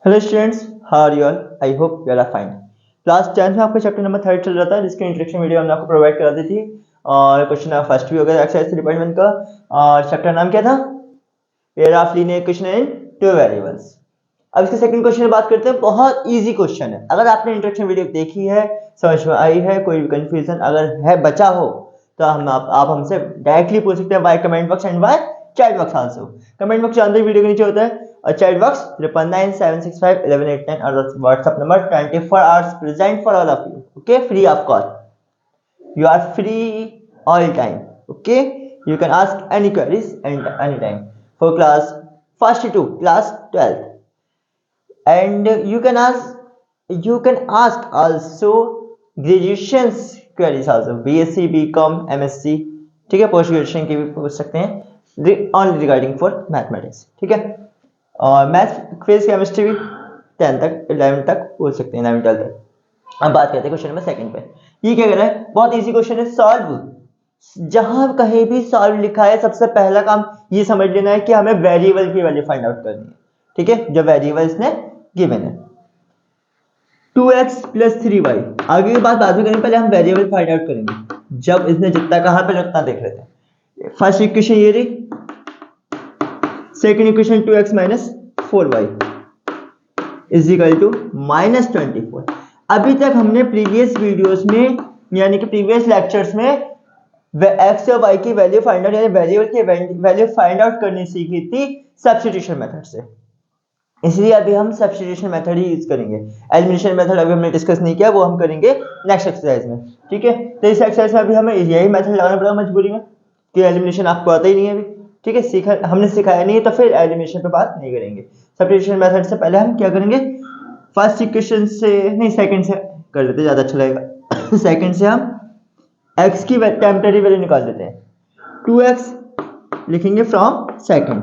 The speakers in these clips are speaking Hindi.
Hello students, how are you all? I hope you are fine. Class 10 में आपका चैप्टर नंबर 3 चल रहा था, जिसकी इंट्रोडक्शन वीडियो हमने आपको प्रोवाइड करा दी थी। और क्वेश्चन फर्स्ट भी हो गया एक्सरसाइज डिपार्टमेंट का। और चैप्टर नाम क्या था? Pair of linear equation in two variables. अब इसके सेकंड क्वेश्चन में बात करते हैं। बहुत इजी क्वेश्चन है। अगर आपने इंट्रोडक्शन वीडियो देखी है, समझ में आई है, कोई भी कंफ्यूजन अगर है बचा हो, तो आप हमसे डायरेक्टली पूछ सकते हैं by comment box and by chat box also. Comment box जानते ही वीडियो के नीचे होता है, और चैट बॉक्स 997651189 और WhatsApp number 24 hours present for all of you. Okay, free of cost, you are free all time. Okay, you can ask any queries and anytime for class first to class 12th, and you can ask also graduations queries also, BSc BCom MSc। ठीक है, पोस्ट ग्रेजुएशन की भी पूछ सकते हैं ऑनली रिगार्डिंग फॉर मैथमेटिक्स। ठीक है, और मैथ फिजिक्स केमिस्ट्री भी 10 तक 11 तक पूछ सकते हैं, 11 12 तक। अब बात करते हैं क्वेश्चन नंबर सेकंड पे। ये क्या कर रहा है? बहुत इजी क्वेश्चन है। सॉल्व, जहां कहीं भी सॉल्व लिखा है, सबसे पहला काम ये समझ लेना है कि हमें वेरिएबल की वैल्यू फाइंड आउट करनी है। ठीक है, जो वेरिएबल इसने गिवन है 2x + 3y। आगे की बात बाद में करेंगे, पहले हम वेरिएबल फाइंड आउट करेंगे। जब इसने जितना कहा पहले उतना देख लेते हैं। फर्स्ट इक्वेशन ये रही, सेकंड इक्वेशन 2x - 4y = -24। अभी तक हमने प्रीवियस वीडियोस में यानी कि प्रीवियस लेक्चर्स में एक्स और वाई की वैल्यू फाइंड आउट यानी वेरिएबल की वैल्यू फाइंड आउट करनी सीखी थी सब्स्टिट्यूशन मेथड से। इसलिए अभी हम सब्स्टिट्यूशन मेथड ही यूज करेंगे। एलिमिनेशन मेथड अभी हमने डिस्कस नहीं किया, वो हम करेंगे नेक्स्ट एक्सरसाइज में। ठीक है, तो इस एक्सरसाइज में अभी हमें यही मेथड लगाना पड़ेगा मजबूरी में, कि एलिमिनेशन आपको आता ही नहीं है अभी। ठीक है, सीखा हमने सिखाया नहीं है, तो फिर एलिमिनेशन पे बात नहीं करेंगे। सब्स्टिट्यूशन मेथड से पहले हम क्या करेंगे, फर्स्ट इक्वेशन से नहीं सेकंड से कर लेते, ज्यादा अच्छा लगेगा। सेकंड से हम x की टेम्परेरी वैल्यू निकाल देते हैं। 2x लिखेंगे फ्रॉम सेकंड।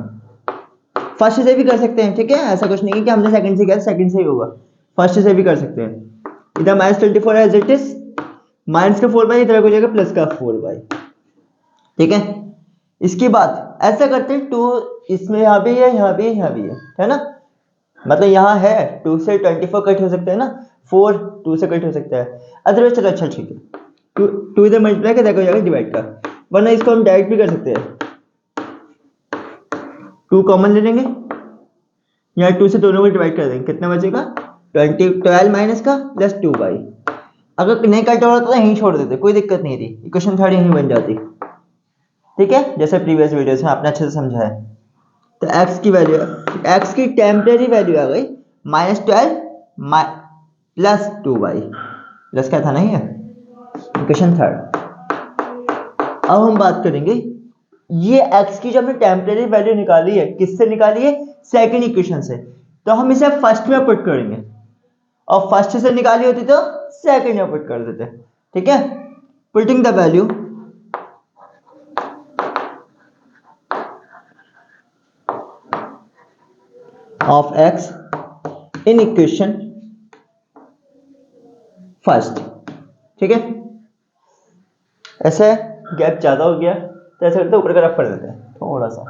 फर्स्ट से भी कर सकते हैं, ठीक है, ऐसा कुछ नहीं है कि हमने सेकंड से किया सेकंड से ही होगा, फर्स्ट से भी कर सकते हैं। इधर -24 एज इट इज, माइनस का 4y इधर हो जाएगा प्लस का 4y। ठीक है, इसके बाद ऐसा करते हैं 2 इसमें यहाँ भी है, यहाँ भी है ना, मतलब यहाँ है 2 से 24 कट हो सकते हैं ना, 4 2 से कट हो सकता है। अदरवाइज चलो अच्छा ठीक है, 2 इधर मल्टीप्लाई कर देखो जाएगा डिवाइड का, वरना इसको हम डायरेक्ट भी कर सकते हैं। 2 कॉमन ले लेंगे, यहाँ 2 से दोनों को डिवाइड कर देंगे, कितना बचेगा 12 माइनस का प्लस 2y। अगर नहीं कट हो रहा तो यहीं छोड़ देते, कोई दिक्कत नहीं थी, इक्वेशन 3 यहीं बन जाती। ठीक है, जैसे प्रीवियस वीडियोस में आपने अच्छे से समझा है। तो x की वैल्यू, x की टेम्परेरी वैल्यू आ गई -12 प्लस 2y, प्लस क्या था नहीं है, इक्वेशन 3। अब हम बात करेंगे ये x की जो हमने टेम्परेरी वैल्यू निकाली है, किससे निकाली है, सेकंड इक्वेशन से, तो हम इसे फर्स्ट में पुट करेंगे, और फर्स्ट से निकाली होती तो सेकंड में पुट कर देते। ठीक है, putting the value of x in equation first. ठीक है, ऐसे गैप ज्यादा हो गया तो ऐसे करते ऊपर का रफ कर देते हैं थोड़ा सा।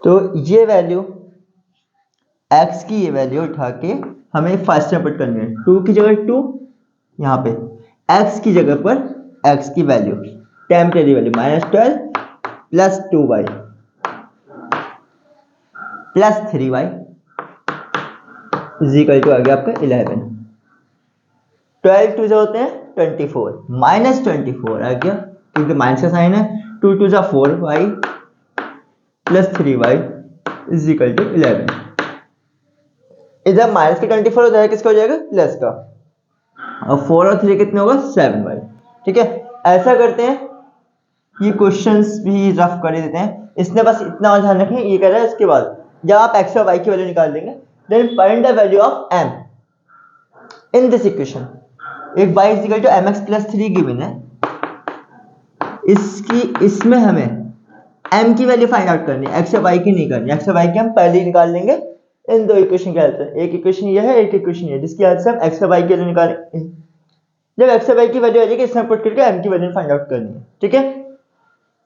तो ये वैल्यू x की ये वैल्यू उठा के हमें फर्स्ट में पुट करनी है। 2 की जगह 2, यहाँ पे x की जगह पर x की value temporary value -12 plus 2y plus 3y is equal to आ गया आपका 11। 12 2 जो होते हैं 24, -24 आ गया क्योंकि माइनस का साइन है। 2 2 जा 4y plus 3y is equal to 11। इधर माइनस का 24 हो जाएगा, किसका हो जाएगा, प्लस का, और 4 और 3 कितने होगा 7y। ठीक है, ऐसा करते हैं, ये क्वेश्चंस भी रफ कर देते हैं। इसने बस इतना ध्यान रखें, ये कह रहा है इसके बाद जब आप x और y की वैल्यू निकाल देंगे, then find the value of m in this equation. एक y equal to mx plus 3 given है, इसमें हमें m की वैल्यू फाइंड आउट करनी है, x और y की नहीं करनी। x और y की हम पहले ही निकाल लेंगे इन दो इक्वेशन के हेल्प से। एक इक्वेशन ये है, एक इक्वेशन ये, जिसकी हेल्प से हम x और y की वैल्यू निकालेंगे। जब एक्स वाई की वैल्यू आ जाएगी इसमें पुट करके एम की वैल्यू फाइंड आउट करनी है, ठीक है।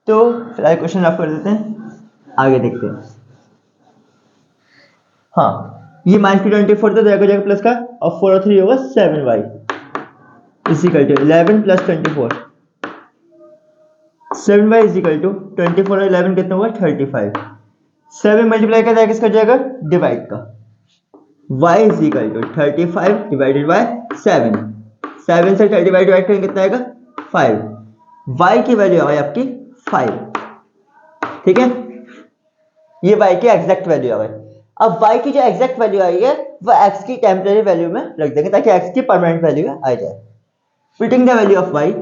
तो फिलहाल क्वेश्चन रफ कर देते हैं, आगे देखते हैं। हाँ, ये -24 तो जाएगा प्लस का, और 4 और 3 होगा 7y is equal to 11 plus 24, 7y is equal to 24 और 11 कितना होगा 35, 7 मल्टीप्लाई कर जाएगा, किसका जाएगा डिवाइड का, y is equal to 35 divided by 7, 7 से 35 डिवाइड करेंगे कितना आएगा 5, y की वैल्यू आएगी आपकी 5, ठीक है। ये y की एग्जैक्ट वैल्यू आ गई। अब y की जो एग्जैक्ट वैल्यू आई है वो x की टेम्परेरी वैल्यू में रख देंगे ताकि x की परमानेंट वैल्यू आ जाए। Putting the value of y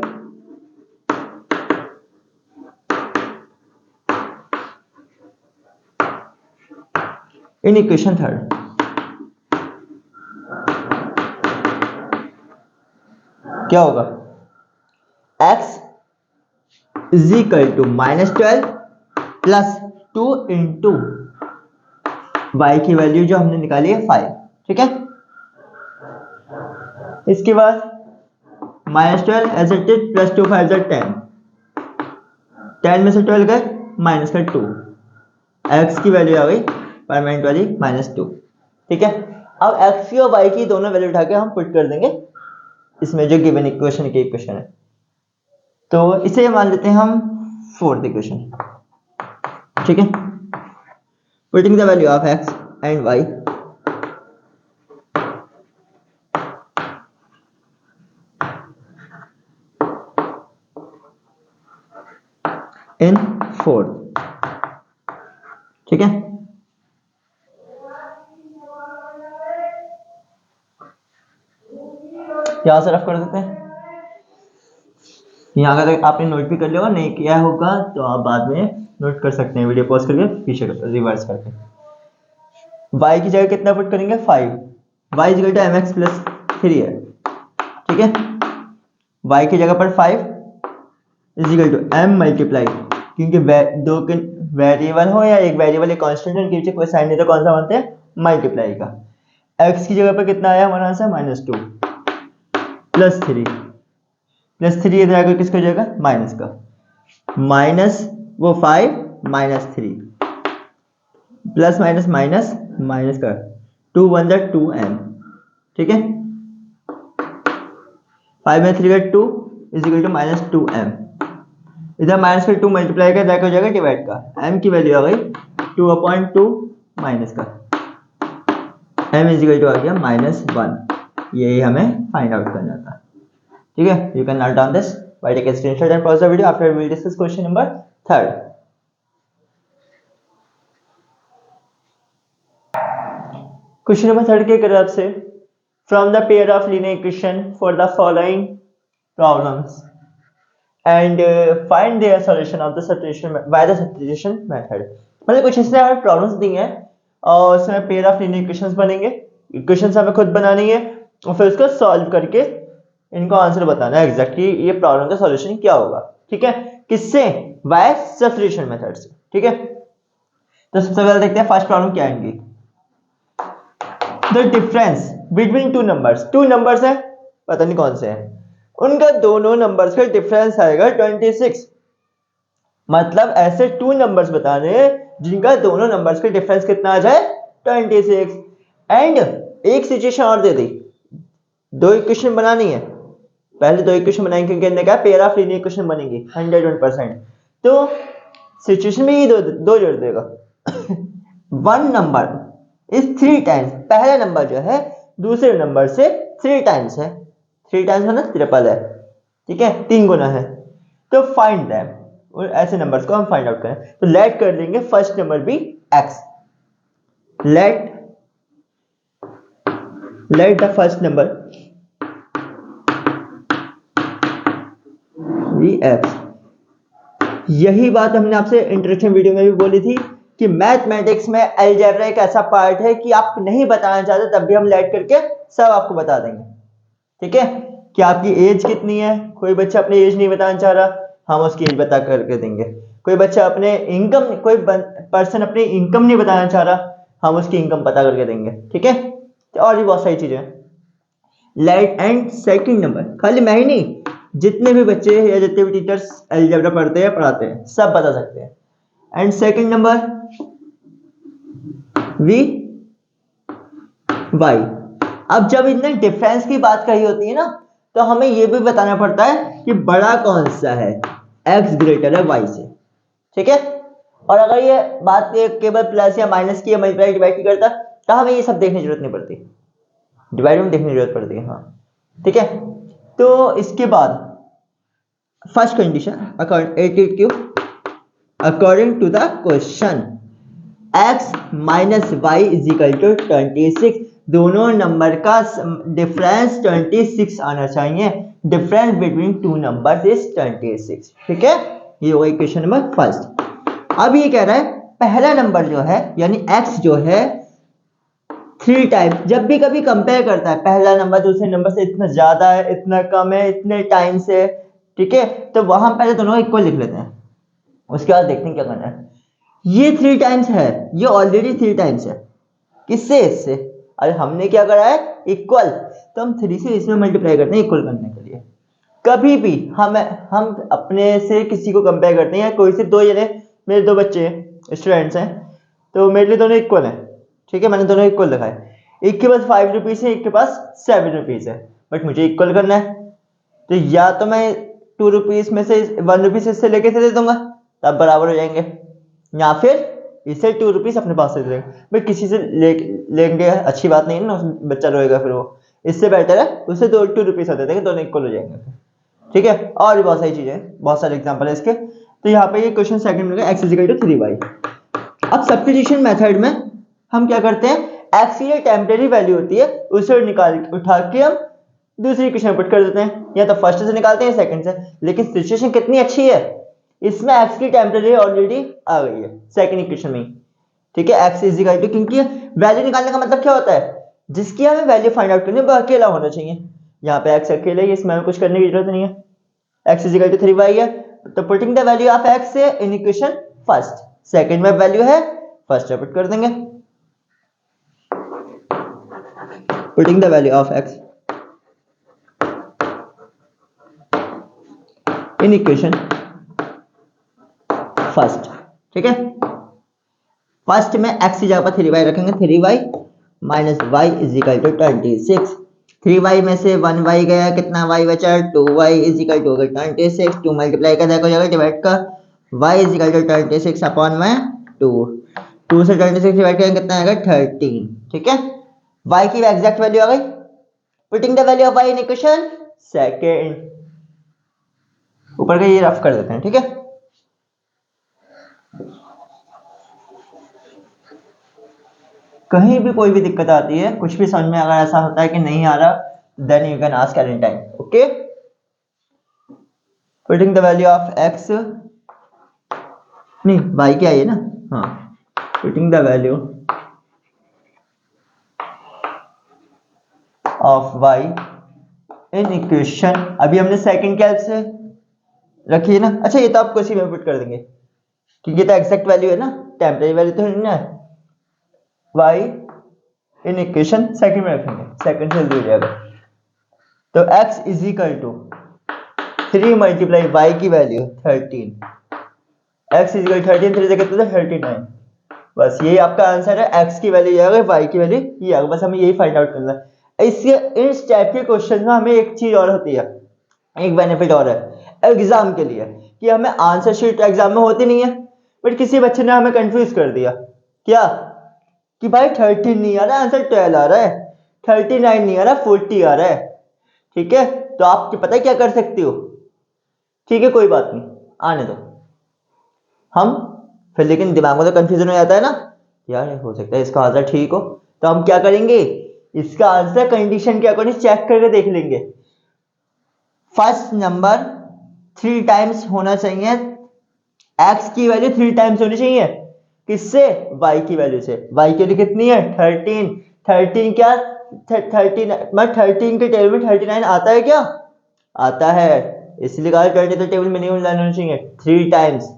in equation 3, क्या होगा, x is equal to -12 plus 2 into y की वैल्यू जो हमने निकाली है 5, ठीक है। इसके बाद -12 एज इट इज प्लस 2 5 10, 10 में से 12 गए माइनस का 2, x की वैल्यू आ गई परमानेंट वाली -2, ठीक है। अब x की और y की दोनों वैल्यू उठा के हम पुट कर देंगे इसमें जो गिवन इक्वेशन की इक्वेशन है, तो इसे मान लेते हैं हम 4th इक्वेशन, ठीक है। Putting the value of x and y in 4th, ठीक है। यहां से रफ कर देते हैं, यहाँ अगर आपने नोट भी कर लिया होगा, नहीं किया होगा तो आप बाद में नोट कर सकते हैं, वीडियो पॉज करके पीछे रिवर्स करके। y की जगह कितना पुट करेंगे 5, y equal to mx plus 3 है, ठीक है। y की जगह पर 5 is equal to m multiply, क्योंकि दो वेरिएबल हो या एक वेरिएबल एक कांस्टेंट है, नीचे कोई साइन नहीं तो कौन सा मानते हैं मल्टीप्लाई का। x की जगह पर कितना आया हमारा आंसर -2 प्लस 3, प्लस 3 इधर आकर किसका जाएगा माइनस का, माइनस वो 5 -3 प्लस माइनस माइनस माइनस का 2 1 2m, ठीक है। 5 में 3 का 2 इज इक्वल टू -2m, इधर माइनस का 2 मल्टीप्लाई कर जाकर हो जाएगा डिवाइड का, m की वैल्यू आ गई 2/2 माइनस का, m इज इक्वल टू आ गया -1, यही हमें फाइंड आउट करना था, ठीक है। You can note down this by taking a screenshot and pause the video. After we will discuss question number 3. Question number 3 के तरफ से from the pair of linear equation for the following problems and find their solution of the substitution by the substitution method. मतलब कुछ इसने हमें प्रॉब्लम्स दी हैं और उसमें पेयर ऑफ लीनियर इक्वेशंस बनेंगे, इक्वेशंस हमें खुद बनानी है और फिर उसको सॉल्व करके इनको आंसर बताना है एग्जैक्टली ये प्रॉब्लम का सॉल्यूशन क्या होगा, ठीक है। किससे, बाय सब्स्टिट्यूशन मेथड से, ठीक है। तो सबसे पहले देखते हैं फर्स्ट प्रॉब्लम क्या है इनकी। The difference between two numbers है, पता नहीं कौन से हैं, उनका दोनों नंबर्स का डिफरेंस आएगा 26। मतलब ऐसे टू नंबर्स बताने जिनका दोनों नंबर्स का डिफरेंस कितना आ जाए 26। एंड एक सिचुएशन और दे दी, दो इक्वेशन बनानी है, पहले दो इक्वेशन बनाएंगे क्योंकि हमने कहा पेयर ऑफ लीनियर इक्वेशन बनेंगी 101%, तो सिचुएशन में ये दो जोड़ देगा। वन नंबर इज 3 टाइम्स, पहला नंबर जो है दूसरे नंबर से 3 टाइम्स है, 3 टाइम्स है ना, ट्रिपल है, ठीक है, 3 गुना है। तो फाइंड दैम, और ऐसे नंबर्स को हम फाइंड आउट करें तो लेट कर लेंगे फर्स्ट नंबर भी x, let the first number x। यही बात हमने आपसे इंट्रोडक्शन वीडियो में भी बोली थी कि मैथमेटिक्स में अलजेब्रा एक ऐसा पार्ट है कि आप नहीं बताना चाहते तब भी हम लेट करके सब आपको बता देंगे, ठीक है। कि आपकी एज कितनी है, कोई बच्चा अपनी एज नहीं बताना चाह रहा, हम उसकी एज बता करके देंगे। कोई बच्चा अपने इनकम, कोई पर्सन अपनी इनकम नहीं बताना चाह रहा, हम उसकी इनकम पता करके देंगे, ठीक है। और भी बहुत सारी चीजें। लेट एंड सेकंड नंबर, खाली मैं ही नहीं, जितने भी बच्चे या जितने भी टीचर्स अलजेब्रा पढ़ते हैं पढ़ाते हैं सब बता सकते हैं। And second number be y. अब जब इतने डिफरेंस की बात कही होती है ना, तो हमें यह भी बताना पड़ता है कि बड़ा कौन सा है, x ग्रेटर है y से, ठीक है। और अगर ये बात केवल प्लस या माइनस की या मल्टीप्लाई डिवाइड की करता, तो हमें ये सब देखने की जरूरत नहीं पड़ती, डिवाइड में देखने की जरूरत पड़ती है, हाँ ठीक है। तो इसके बाद first condition according to the question x minus y is equal to 26, दोनों नंबर का डिफरेंस 26 आना चाहिए, difference between two numbers is 26, ठीक है। ये होगा इक्वेशन नंबर फर्स्ट। अब ये कह रहा है पहला नंबर जो है यानी x जो है 3 टाइम्स, जब भी कभी कंपेयर करता है पहला नंबर दूसरे नंबर से इतना ज्यादा है इतना कम है इतने टाइम से, ठीक है, तो वहां पहले दोनों इक्वल लिख लेते हैं, उसके बाद देखते हैं क्या करना है। ये 3 टाइम्स है, ये ऑलरेडी 3 टाइम्स है, किससे, इससे। अरे हमने क्या करा है इक्वल, तो हम 3 से इसमें मल्टीप्लाई करते हैं इक्वल करने के लिए। कभी भी हम अपने से किसी को कंपेयर करते हैं या कोई से दो जने, मेरे 2 बच्चे स्टूडेंट्स हैं, तो मेरे लिए दोनों इक्वल हैं, ठीक है, मैंने दोनों इक्वल रखा है, एक के पास 5 रुपीज है एक के पास 7 रुपीज है, बट मुझे इक्वल करना है, तो या तो मैं 2 रुपीज में से 1 रुपीज इससे लेके दे दूंगा तब बराबर हो जाएंगे, या फिर इसे 2 रुपीज अपने पास से दे देंगे, भाई किसी से लेंगे अच्छी बात नहीं है ना, बच्चा रोएगा फिर वो, इससे बेटर है उसे 2 रुपीज दे देंगे, दोनों इक्वल हो जाएंगे, ठीक है। और भी बहुत सारी चीजें, बहुत सारे एग्जांपल है इसके। तो यहाँ पे ये क्वेश्चन सेकंड में x इक्वल टू 3y। अब सब्स्टिट्यूशन मेथड में हम क्या करते हैं, x की ये टेम्परेरी वैल्यू होती है उसे उठा के हम दूसरी इक्वेशन पुट कर देते हैं, या तो फर्स्ट से निकालते हैं सेकंड से, लेकिन सिचुएशन कितनी अच्छी है, इसमें x की टेम्परेरी ऑलरेडी आ गई है सेकंड इक्वेशन में, ठीक है। x इज इक्वल टू, क्योंकि वैल्यू निकालने का मतलब क्या होता है, जिसकी हमें वैल्यू फाइंड आउट करनी है वो अकेला होना चाहिए, यहाँ पे x अकेले ही, इसमें हमें कुछ करने की जरूरत नहीं है, x is equal to 3y है, तो putting the value of x in equation first, second में वैल्यू है फर्स्ट पुट कर देंगे, putting the value of x in equation first, ठीक है। फर्स्ट में x की जगह पर 3y रखेंगे, 3y minus y is equal to 26, 3y में से 1y गया, कितना y बचा, 2y is equal to 26, 2 multiply कर देगा जाएगा डिवाइड का, y is equal to 26 upon में 2, 2 से 26 डिवाइड करेंगे कितना आएगा 13, ठीक है। y की एग्जैक्ट वैल्यू आ गई, putting the value of y in equation second, ऊपर का ये रफ कर देते हैं, ठीक है। कहीं भी कोई भी दिक्कत आती है, कुछ भी समझ में अगर ऐसा होता है कि नहीं आ रहा, then you can ask any time, okay. Putting the value of x, नहीं y क्या है ना, हाँ, putting the value of y in equation, अभी हमने सेकंड कैल्क से रखी है ना, अच्छा ये तो आपको इसी में पुट कर देंगे क्योंकि ये तो एग्जैक्ट वैल्यू है ना, टेम्परेरी वैल्यू तो नहीं है, y इन इक्वेशन सेकंड में रखेंगे, सेकंड से हो जाएगा, तो x is equal to 3 multiply y की वैल्यू 13, x इज इक्वल 13, 3 से कितना 39, बस यही आपका आंसर है, x की वैल्यू ये आ गई, y की वैल्यू ये आ गई, बस हमें यही फाइंड आउट करना है। इसके इस टाइप के क्वेश्चन में हमें एक चीज और होती है, एक बेनिफिट और है एग्जाम के लिए, कि हमें आंसर शीट एग्जाम में होती नहीं है, बट किसी बच्चे ने हमें कंफ्यूज कर दिया, क्या कि भाई 13 नहीं आ रहा आंसर 12 आ रहा है, 39 नहीं आ रहा 40 आ रहा है, ठीक है। तो आप पता है क्या कर सकते हो, ठीक है कोई बात नहीं आने दो, हम फिर लेकिन दिमाग में तो कंफ्यूजन हो जाता है ना, यार हो सकता है इसका आंसर ठीक हो, तो हम क्या करेंगे, इसका आंसर कंडीशन के अकॉर्डिंग चेक करके देख लेंगे, फर्स्ट नंबर 3 टाइम्स होना चाहिए, x की वैल्यू 3 टाइम्स होनी चाहिए, किससे, y की वैल्यू से, y की वैल्यू कितनी है 13, 13 क्या 13, मैं 13 के टेबल में 39 आता है क्या, आता है, इसलिए कहा 20 टेबल में नहीं होना चाहिए, 3 टाइम्स,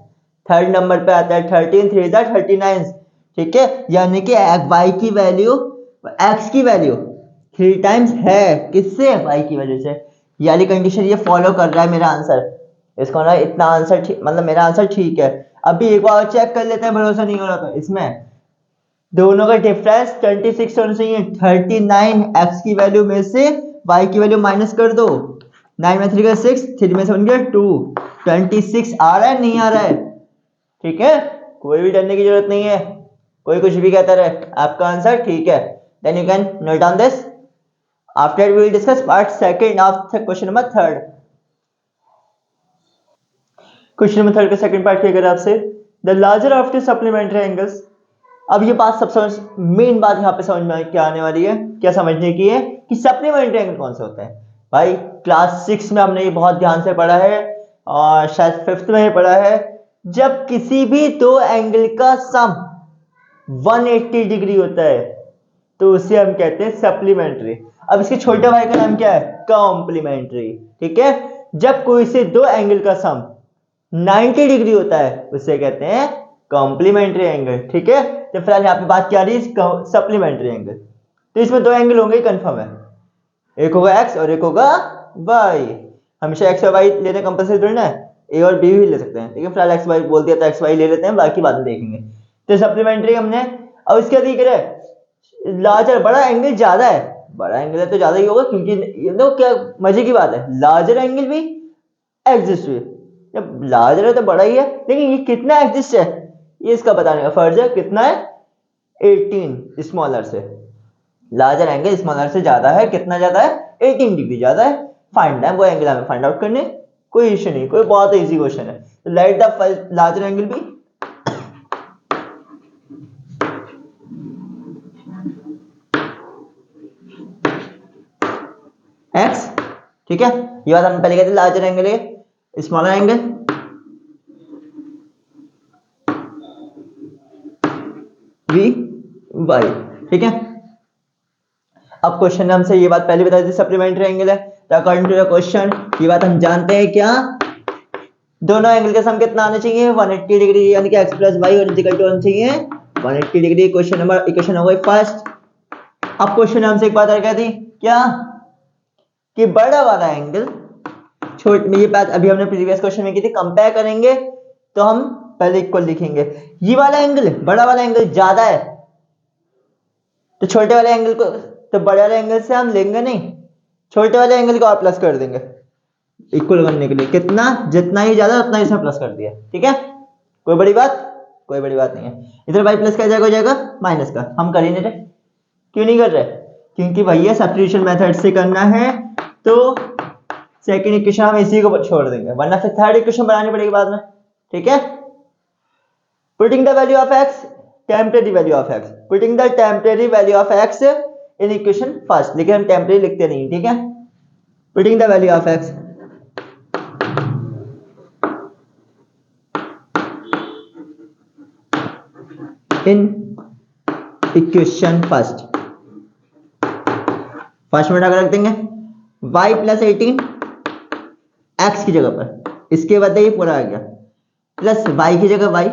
थर्ड नंबर पे आता है 13, 3 जा 39, ठीक है, यानी कि y की वैल्यू x की वैल्यू 3 टाइम्स है किससे, y की वजह से। ये वाली कंडीशन ये फॉलो कर रहा है मेरा आंसर, इसको ना इतना आंसर मतलब मेरा आंसर ठीक है। अभी एक बार चेक कर लेते हैं, भरोसा नहीं हो रहा तो इसमें दोनों का डिफरेंस 26 होना चाहिए। 39 x की वैल्यू में से y की वैल्यू माइनस कर दो, 9 में 3 का 6, 3 में से बन गया 2। 26 आ रहा है नहीं आ रहा है, ठीक है, कोई भी डरने की जरूरत नहीं है, कोई कुछ भी कहता रहे, आपका आंसर ठीक है। Then you can note down this. After we will discuss part second of question number third. Question number third का सेकंड पार्ट क्या करें आपसे, the larger of two supplementary angles. अब ये बात सबसे मेन बात यहाँ पे समझ में क्या आने वाली है, क्या समझने की है कि सप्लीमेंट्री एंगल कौन से होते हैं। भाई क्लास 6 में हमने ये बहुत ध्यान से पढ़ा है और शायद 5th में ही पढ़ा है, जब किसी भी दो एंगल का सम 180 डिग्री होता है तो उसे हम कहते हैं सप्लीमेंट्री। अब इसके छोटे भाई का नाम क्या है, कॉम्प्लीमेंट्री, ठीक है। जब कोई से दो एंगल का सम 90 डिग्री होता है उसे कहते हैं कॉम्प्लीमेंट्री एंगल, ठीक है। तो फिलहाल यहाँ पे बात क्या रही है सप्लीमेंट्री एंगल, तो इसमें दो एंगल होंगे कंफर्म है, एक होगा x और एक होगा y। हमेशा x और y लेने कंपल्सरी थोड़ी ना है, a और b भी ले सकते हैं, ठीक है। फिलहाल x y बोल दिया तो x y ले लेते हैं, बाकी बाद में देखेंगे। तो सप्लीमेंट्री हमने, अब इसके बाद क्या है, लार्जर बड़ा एंगल ज्यादा है, बड़ा एंगल है तो ज्यादा ही होगा, क्योंकि ये तो क्या मजे की बात है, लार्जर एंगल भी एग्जिस्ट हुई, जब लार्जर है तो बड़ा ही है, लेकिन ये कितना एग्जिस्ट है ये इसका बताने का फर्ज है, कितना है 18 स्मॉलर से, लार्जर एंगल स्मॉलर से ज्यादा है, कितना ज्यादा है 18 डिग्री ज्यादा है, फाइंड है वो एंगल हमें फाइंड आउट करने, कोई इशू नहीं, कोई बहुत इजी क्वेश्चन है। Let the larger angle be x, ठीक है, ये बात हमने पहले कहते लार्जर एंगल है स्मॉलर एंगल v y, ठीक है। अब क्वेश्चन ने हमसे ये बात पहले बता दी सप्लीमेंट्री एंगल है, तो अकॉर्डिंग टू द क्वेश्चन ये बात हम जानते हैं क्या, दोनों एंगल का सम कितना आना चाहिए 180 डिग्री, यानी कि x प्लस वाई और इक्वल टू होना चाहिए 180 डिग्री। क्वेश्चन नंबर इक्वेशन हो गई फर्स्ट। अब क्वेश्चन ने हमसे एक बात और कह दी क्या, कि बड़ा वाला एंगल छोटे में, ये बात अभी हमने प्रीवियस क्वेश्चन में की थी, कंपेयर करेंगे तो हम पहले इक्वल लिखेंगे, ये वाला एंगल बड़ा वाला एंगल ज्यादा है तो छोटे वाले एंगल को, तो बड़े वाले एंगल से हम लेंगे नहीं, छोटे वाले एंगल को और प्लस कर देंगे इक्वल करने के लिए, कितना जितना ही ज्यादा उतना ही इसमें प्लस कर दिया, ठीक है। कोई बड़ी बात, कोई बड़ी बात नहीं है। इधर भाई प्लस का जाएगा, हो जाएगा माइनस का, हम कर ही नहीं रहे, क्यों नहीं कर रहे, क्योंकि भैया सब्स्टिट्यूशन मेथड से करना है तो सेकंड इक्वेशन हम इसी को छोड़ देंगे, वरना फिर थर्ड इक्वेशन बनानी पड़ेगी बाद में, ठीक है। Putting the value of x, temporary value of x, putting the temporary value of x in equation first, लेकिन हम टेम्परेरी लिखते नहीं, ठीक है। Putting the value of x in equation first में रख देंगे y प्लस 18 x की जगह पर, इसके बाद ये पूरा आ गया, प्लस y की जगह y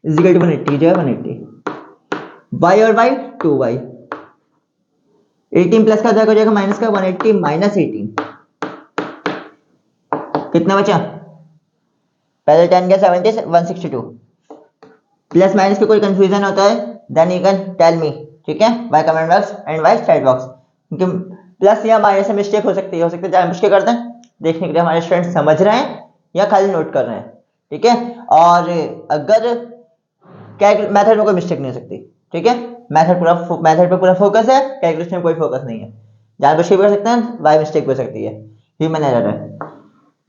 इज इक्वल टू 180 की जगह 180, y और y 2y, 18 प्लस का हो जाएगा माइनस का, 180 माइनस 18 कितना बचा, पहले 10 का 70 162, प्लस माइनस पे कोई कंफ्यूजन होता है then you can tell me, ठीक है, by comment box and by chat box, क्योंकि प्लस या माइनस से मिस्टेक हो सकती है, जानबूझ के करते हैं देखने के लिए हमारे स्टूडेंट समझ रहे हैं या खाली नोट कर रहे हैं, ठीक है। और अगर मेथड में कोई मिस्टेक नहीं हो सकती, ठीक है, मेथड पे पूरा फोकस है, कैलकुलेशन में कोई फोकस नहीं है, जानबूझ के भी कर सकते हैं, बाय मिस्टेक भी हो सकती है, ह्यूमन एरर है।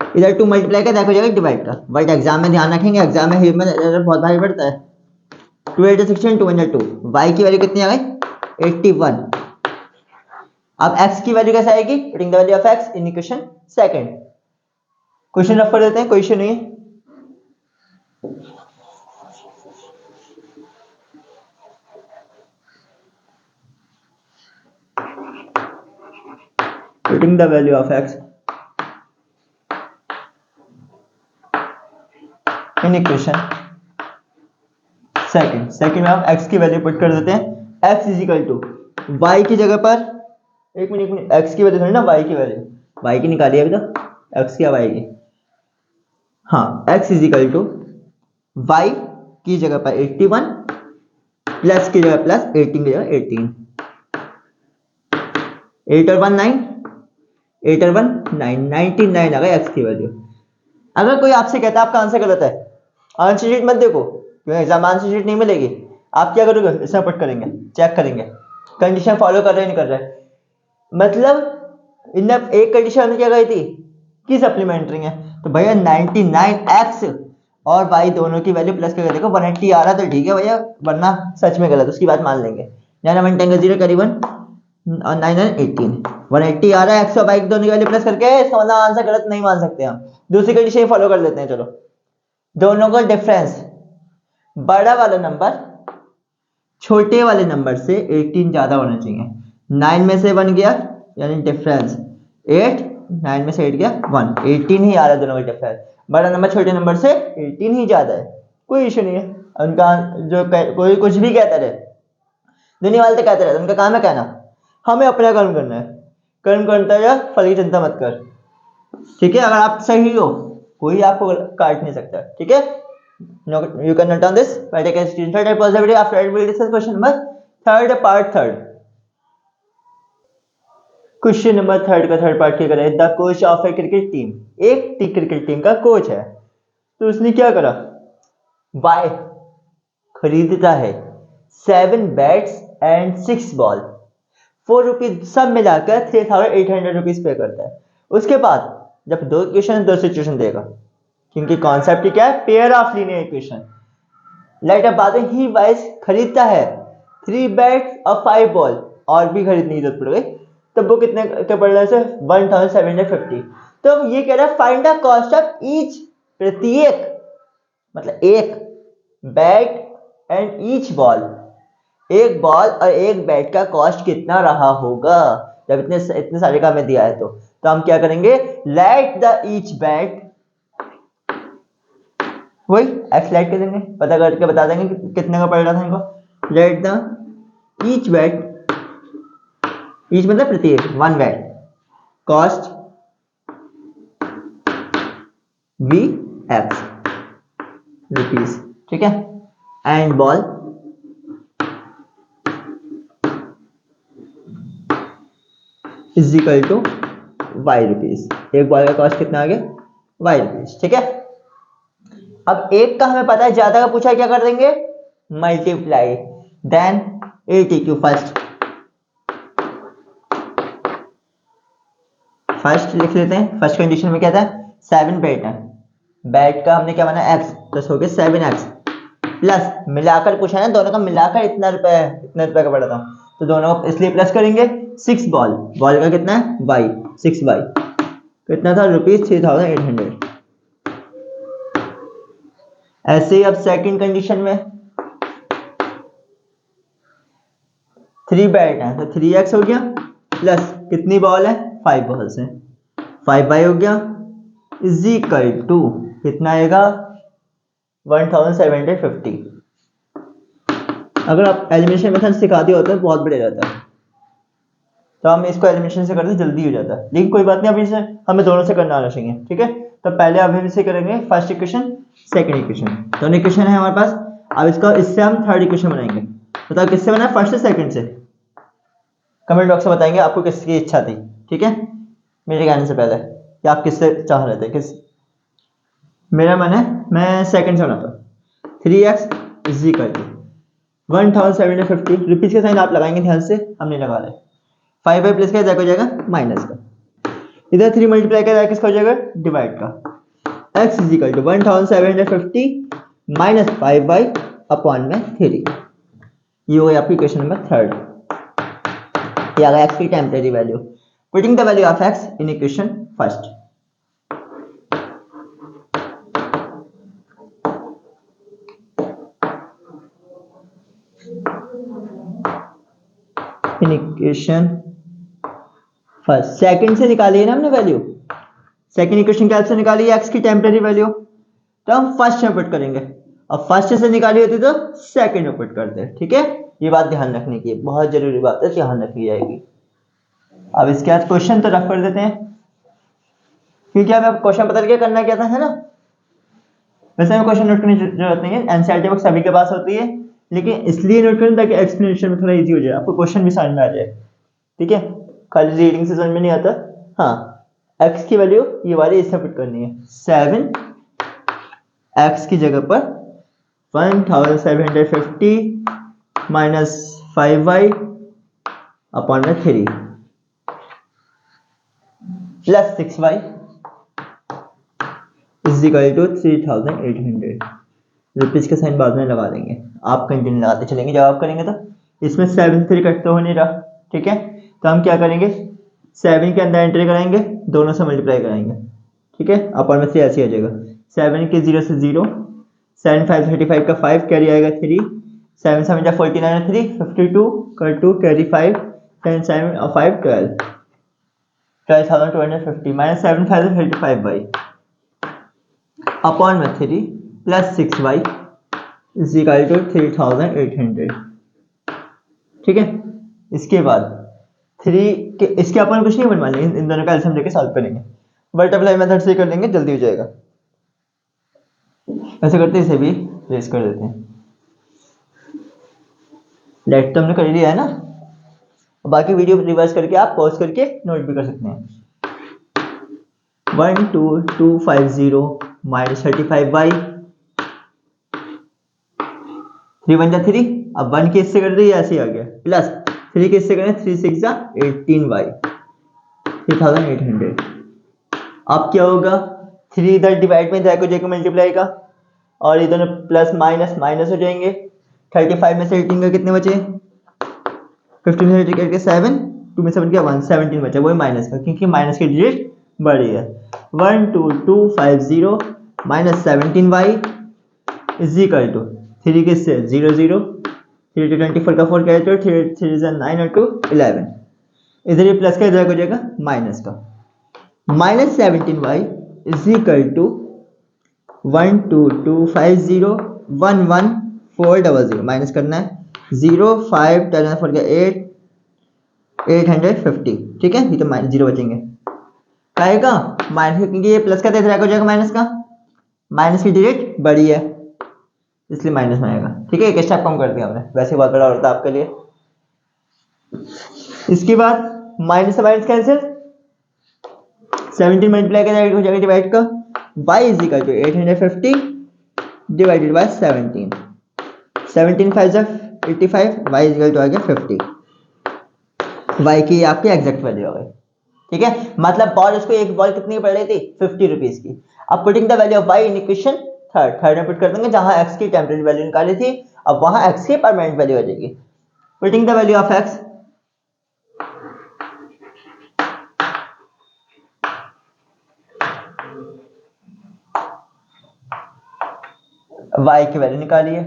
इधर 2 मल्टीप्लाई का देखो जाएगा डिवाइड का, बट एग्जाम में ध्यान रखेंगे, एग्जाम में ह्यूमन एरर बहुत भारी पड़ता है। 2 8 16 2 2, y की वैल्यू कितनी आ गई 81। अब x की वैल्यू कैसे आएगी, putting the value of x in equation second, question rough कर देते हैं, कोई इशू नहीं है। Putting the value of x in equation second में हम x की वैल्यू पुट कर देते हैं, x is equal to y की जगह पर एक मिनट, एक्स की वैल्यू थोड़ी ना, वाई की वैल्यू, वाई की निकाली अभी तो, एक्स की वाई की। हाँ, x is equal to y की जगह पर 81 प्लस की जगह प्लस 18 की जगह 18, 8 और 1 9, 8 और 1 9, 99 आ गया एक्स की वैल्यू। अगर कोई आपसे कहता है आपका आंसर गलत है, आंसर शीट मत देखो क्योंकि एग्जाम आंसर शीट नहीं मिलेगी, आप क्या करोगे, इसमें पुट करेंगे, चेक करेंगे कंडीशन फॉलो कर रहे हैं नहीं कर रहे। मतलब इन एक कंडीशन क्या गई थी कि सप्लीमेंट्री है, तो भैया 99x और y दोनों की वैल्यू प्लस करके देखो 180 आ रहा तो ठीक है भैया, वरना सच में गलत, उसकी बात मान लेंगे। 9 10 0 करीबन और 9 9 18, 180 आ रहा है एक्स और y दोनों की वैल्यू प्लस करके, इसका मतलब आंसर गलत नहीं मान सकते हम। दूसरी कंडीशन फॉलो कर लेते हैं, चलो दोनों का डिफरेंस बड़ा वाला नंबर छोटे वाले नंबर से 18 ज्यादा होना चाहिए। 9 में से 1 गया यानी डिफरेंस 8, 9 में से 8 गया 1, 18 ही आ रहा है दोनों का डिफरेंस, बड़ा नंबर छोटे नंबर से 18 ही ज्यादा है, कोई इशू नहीं है उनका। जो कोई कुछ भी कहता रहे, दुनिया वाले तो कहते रहते, उनका काम है कहना, हमें अपना कर्म करना है, कर्म करता है, फल की चिंता मत कर, ठीक है। अगर आप सही हो कोई आपको काट नहीं सकता, ठीक है। You can note on this. I take a screenshot and pause the video. After that, we'll discuss question number third, part third. Question number third का थर्ड पार्ट क्या करें, the coach of A cricket team, एक क्रिकेट टीम का कोच है, तो उसने क्या करा, बाय खरीदता है 7 बैट्स एंड 6 बॉल, 4 रुपीज सब मिलाकर 3800 रुपीज पे करता है। उसके बाद जब दो इक्वेशन दो सिचुएशन देगा, क्योंकि कॉन्सेप्ट क्या है, pair of linear equation. Light अब बात है, ही वाइज खरीदता है 3 बैट्स और 5 बॉल, और भी खरीदने की जरूरत पड़ गई, तो वो कितने के पड़ रहा है, 1750। तो ये कह रहा है find the cost of each, प्रत्येक मतलब एक बैट एंड ईच बॉल, एक बॉल और एक बैट का कॉस्ट कितना रहा होगा जब इतने सारे का हमें दिया है। तो हम क्या करेंगे, लेट द ईच बैट, वही एक्स लाइट कर देंगे, पता करके बता देंगे कि कितने का पड़ रहा था इनको। Let the each bat, each मतलब प्रत्येक, 1 bat, cost be x rupees, ठीक है, and ball is equal to y rupees, एक बॉल का कॉस्ट कितना आ गया, वाई रुपीज, ठीक है। अब एक का हमें पता है, ज्यादा का पूछा है, क्या कर देंगे, मल्टीप्लाई, देन 82 फर्स्ट लिख लेते हैं। फर्स्ट कंडीशन में क्या था, 7 बैट है, बैट का हमने क्या माना एक्स, प्लस हो गया 7x, प्लस मिलाकर पूछा है ना, दोनों का मिलाकर इतना रुपए का पड़ा था, तो दोनों को इसलिए प्लस करेंगे। 6 बॉल, बॉल का कितना है y, 6y कितना था, ₹3800। ऐसे ही अब सेकंड कंडीशन में 3 बैट है, तो 3x हो गया, प्लस कितनी बॉल है, 5 बॉल्स है, 5y हो गया, इज इक्वल टू कितना आएगा, 1750। अगर आप एलिमिनेशन मेथड सिखा दिया होता है बहुत बढ़िया रहता है, तो हम इसको एलिमिनेशन से करते जल्दी हो जाता है, लेकिन कोई बात नहीं, अभी से हमें दोनों से करना आना चाहिए, ठीक है। तो पहले अभी से करेंगे फर्स्ट इक्वेशन सेकंड इक्वेशन, दोनों इक्वेशन है हमारे पास। अब इसका इससे हम थर्ड इक्वेशन बनाएंगे, बताओ किससे बना, फर्स्ट से सेकंड से, कमेंट बॉक्स में बताएंगे आपको किसकी इच्छा थी, ठीक है, मेरे कहने से पहले कि आप किससे चाह रहे थे, किस, मेरा मन है मैं सेकंड से बनाता हूँ। 3x is equal to 1750 rupees के साइन आप लगाएंगे ध्यान से, हम नहीं लगा रहे। 5 प्लस का हो जाएगा माइनस का, इधर 3 मल्टीप्लाई का किसका हो जाएगा, डिवाइड का, x is equal to 1750 minus 5 upon में 3, ये हो गया आपकी इक्वेशन नंबर थर्ड। ये आ गया x की temporary value, putting the value of x in equation first. In equation first, second से निकाली है ना हमने वैल्यू, सेकंड इक्वेशन क्या से निकाली है, x की टेम्परेरी वैल्यू, तो हम फर्स्ट में पुट करेंगे, और फर्स्ट से निकाली होती तो सेकंड में पुट करते हैं, ठीक है। ये बात ध्यान रखने की है, बहुत जरूरी बात है, ध्यान रखी जाएगी। अब इसके बाद क्वेश्चन तो रफ कर देते हैं, क्योंकि हमें क्वेश्चन पता क्या करना क्या था, है ना। वैसे हमें क्वेश्चन नोट करने की जरूरत नहीं है, एनसीईआरटी बुक सभी के पास होती है, लेकिन इसलिए नोट करें ताकि एक्सप्लेनेशन में थोड़ा इजी हो जाए, आपको क्वेश्चन भी समझ में आ जाए, ठीक है। खाली रीडिंग से समझ में नहीं आता। हाँ, x की वैल्यू ये वाली इसमें पुट करनी है, 7 x की जगह पर 1750 माइनस 5y अपॉन में 3 plus 6y is equal to 3800 rupees का साइन बाद में लगा देंगे, आप कंटिन्यू लगाते चलेंगे जब आप करेंगे तो। इसमें 7 3 कट तो हो नहीं रहा, ठीक है, तो हम क्या करेंगे, 7 के अंदर एंट्री कराएंगे, दोनों से मल्टीप्लाई कराएंगे, ठीक है, अपॉन में 3 ऐसे आ जाएगा, 7 के 0 से 0, 7 5 35 का 5 कैरी आएगा 3, 7 7 49 3 52 कर 2 कैरी 5 10 7 और 5 12,250 माइनस 7 5 35 बाई अपॉन में 3 plus 6y is equal to 3800, ठीक है। इसके बाद 3 के इसके अपन कुछ नहीं बनवा लेंगे, इन दोनों का एलसीएम लेके सॉल्व करेंगे, मल्टीप्लाई मेथड से कर लेंगे, जल्दी हो जाएगा। ऐसे करते इसे भी रेस कर देते हैं, लेट तो हमने कर लिया है ना, बाकी वीडियो रिवर्स करके आप पॉज करके नोट भी कर सकते हैं। 12250 माइनस 35y 3 1 3, अब 1 के इससे कर दिए ऐसे आ गया, प्लस 3 के इससे करें 3 6 18y 3800। अब क्या होगा, 3 इधर डिवाइड में जाएगा, जाएगा मल्टीप्लाई का, और ये दोनों प्लस माइनस माइनस हो जाएंगे। 35 में से 18 का कितने बचे, 15 में से करके 7, 2 में 7 क्या 1, 17 बचा, वही माइनस का, क्योंकि माइनस की डिजिट बड़ी है। 12250 minus 17y is equal to 3 के से 0 0, 3 to 24 का 4 कैरेक्टर, 3 9 और 2 11, इधर ये प्लस का इधर हो जाएगा माइनस का, minus 17y is equal to 12250 11400 minus करना है, 0 5 10 4 8 850, ठीक है, ये तो माइनस 0 बचेंगे, आएगा माइनस, क्योंकि ये प्लस का तो इधर हो जाएगा माइनस का, माइनस की डिजिट बड़ी है इसलिए माइनस में आएगा, ठीक है, एक स्टेप कम कर दिया हमने, वैसे बहुत बड़ा होता है आपके लिए। इसके बाद माइनस से माइनस कैंसिल, 17 मल्टीप्लाई हो जाएगा डिवाइड का, y is equal to 850 divided by 17, 17 5 85, y is equal to आ गया 50, y की आपकी एग्जैक्ट वैल्यू आ गई, ठीक है। मतलब बॉल, इसको एक बॉल कितनी पड़ रही थी 50 रुपीज की। अब putting the value of y in equation third में पुट कर देंगे, जहां x की टेम्परेरी वैल्यू निकाली थी, अब वहां x की परमानेंट वैल्यू आ जाएगी। Putting the value of x, y की वैल्यू निकालिए,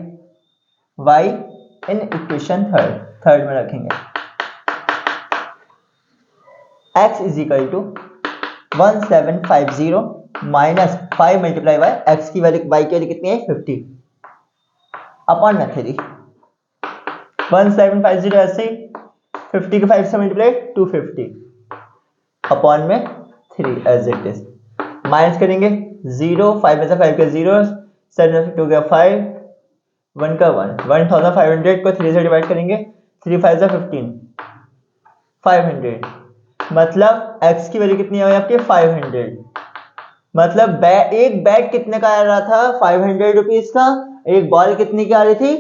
y इन इक्वेशन थर्ड में रखेंगे, x is equal to 1750 minus 5 multiply by x की वैल्यू, y की वैल्यू कितनी है 50 अपॉन में 3, 1750 ऐसे 50 के 5 से मल्टीप्लाई 250 अपॉन में 3 एज इट इज, माइनस करेंगे 0 5 में से 5 का 0, 7 2 का 5, 1 का 1, 1500 को 3 से डिवाइड करेंगे, 3 5 से 15 500, मतलब x की वैल्यू कितनी है आपके 500, मतलब एक बैट कितने का आ रहा था 500 रुपीज का, एक बॉल कितनी की आ रही थी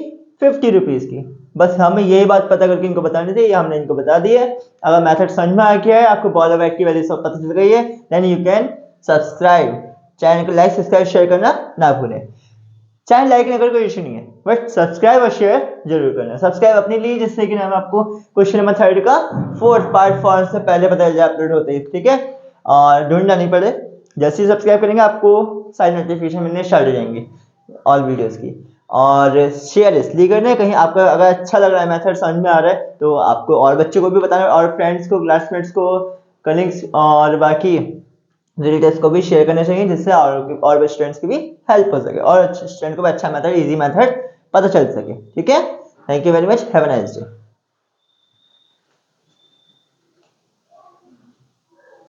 50 रुपीज की। बस हमें यही बात पता करके इनको बतानी थी, ये हमने इनको बता दी है। अगर मेथड समझ में आ गया है, आपको बॉल और बैट की वैल्यू सब पता चल गई है, then you can subscribe, channel को लाइक सब्सक्राइब शेयर करना ना भूलें। चैनल लाइक नहीं कर कोई इशू नहीं है, बट सब्सक्राइब और शेयर जरूर करना। सब्सक्राइब अपने लिए, जिससे कि हम आपको क्वेश्चन नंबर 3 का 4th पार्ट फॉर्म से पहले पता चल जाए अपलोड होते ही, ठीक है, और ढूंढना नहीं पड़े। जैसे ही सब्सक्राइब करेंगे आपको सारी नोटिफिकेशन मिलने स्टार्ट हो जाएंगी ऑल वीडियोस की। और शेयर इसलिए करना है, कहीं आपका अगर अच्छा लग रहा है, मेथड समझ में आ रहा है, तो आपको और बच्चों को भी बताना है, और फ्रेंड्स को, क्लासमेट्स को, कलीग्स और बाकी रिलेटिव्स को भी शेयर करना चाहिए, जिससे और भी स्टूडेंट्स की भी हेल्प हो सके और स्टूडेंट को भी अच्छा मेथड, इजी मेथड पता चल सके, ठीक है। Thank you very much, have a nice day.